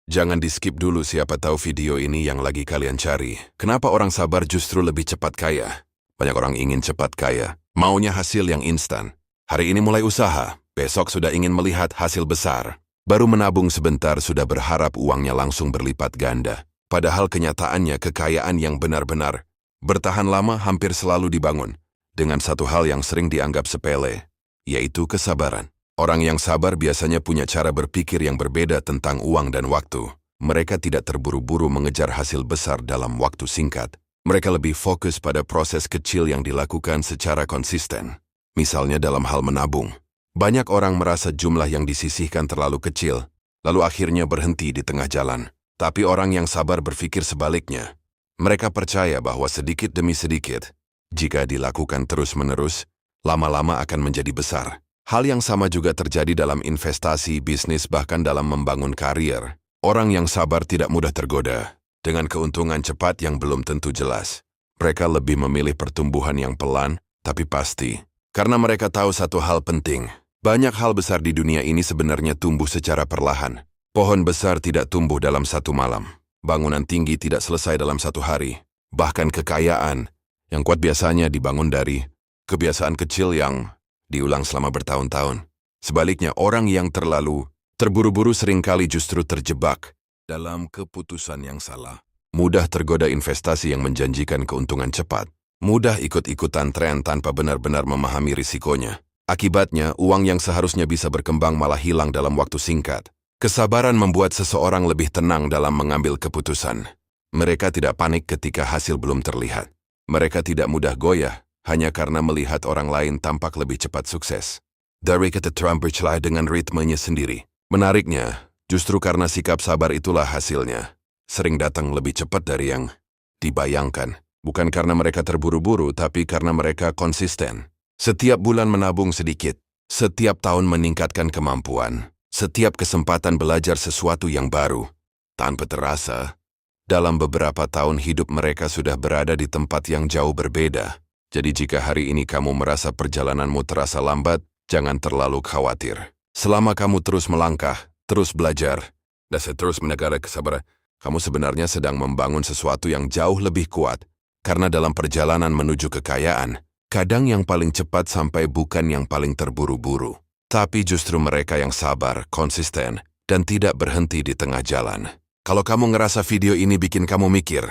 Jangan di-skip dulu, siapa tahu video ini yang lagi kalian cari. Kenapa orang sabar justru lebih cepat kaya? Banyak orang ingin cepat kaya, maunya hasil yang instan. Hari ini mulai usaha, besok sudah ingin melihat hasil besar. Baru menabung sebentar sudah berharap uangnya langsung berlipat ganda. Padahal kenyataannya kekayaan yang benar-benar bertahan lama hampir selalu dibangun dengan satu hal yang sering dianggap sepele, yaitu kesabaran. Orang yang sabar biasanya punya cara berpikir yang berbeda tentang uang dan waktu. Mereka tidak terburu-buru mengejar hasil besar dalam waktu singkat. Mereka lebih fokus pada proses kecil yang dilakukan secara konsisten. Misalnya dalam hal menabung. Banyak orang merasa jumlah yang disisihkan terlalu kecil, lalu akhirnya berhenti di tengah jalan. Tapi orang yang sabar berpikir sebaliknya. Mereka percaya bahwa sedikit demi sedikit, jika dilakukan terus-menerus, lama-lama akan menjadi besar. Hal yang sama juga terjadi dalam investasi, bisnis, bahkan dalam membangun karier. Orang yang sabar tidak mudah tergoda dengan keuntungan cepat yang belum tentu jelas. Mereka lebih memilih pertumbuhan yang pelan, tapi pasti. Karena mereka tahu satu hal penting. Banyak hal besar di dunia ini sebenarnya tumbuh secara perlahan. Pohon besar tidak tumbuh dalam satu malam. Bangunan tinggi tidak selesai dalam satu hari. Bahkan kekayaan yang kuat biasanya dibangun dari kebiasaan kecil yang diulang selama bertahun-tahun. Sebaliknya, orang yang terlalu terburu-buru seringkali justru terjebak dalam keputusan yang salah. Mudah tergoda investasi yang menjanjikan keuntungan cepat. Mudah ikut-ikutan tren tanpa benar-benar memahami risikonya. Akibatnya, uang yang seharusnya bisa berkembang malah hilang dalam waktu singkat. Kesabaran membuat seseorang lebih tenang dalam mengambil keputusan. Mereka tidak panik ketika hasil belum terlihat. Mereka tidak mudah goyah hanya karena melihat orang lain tampak lebih cepat sukses. Dari kata Trump bercelah dengan ritmenya sendiri. Menariknya, justru karena sikap sabar itulah hasilnya sering datang lebih cepat dari yang dibayangkan. Bukan karena mereka terburu-buru, tapi karena mereka konsisten. Setiap bulan menabung sedikit, setiap tahun meningkatkan kemampuan, setiap kesempatan belajar sesuatu yang baru. Tanpa terasa, dalam beberapa tahun hidup mereka sudah berada di tempat yang jauh berbeda. Jadi jika hari ini kamu merasa perjalananmu terasa lambat, jangan terlalu khawatir. Selama kamu terus melangkah, terus belajar, dan terus menegakkan kesabaran, kamu sebenarnya sedang membangun sesuatu yang jauh lebih kuat. Karena dalam perjalanan menuju kekayaan, kadang yang paling cepat sampai bukan yang paling terburu-buru. Tapi justru mereka yang sabar, konsisten, dan tidak berhenti di tengah jalan. Kalau kamu ngerasa video ini bikin kamu mikir,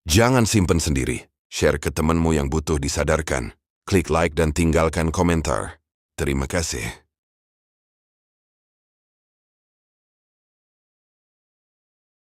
jangan simpen sendiri. Share ke temanmu yang butuh disadarkan. Klik like dan tinggalkan komentar. Terima kasih.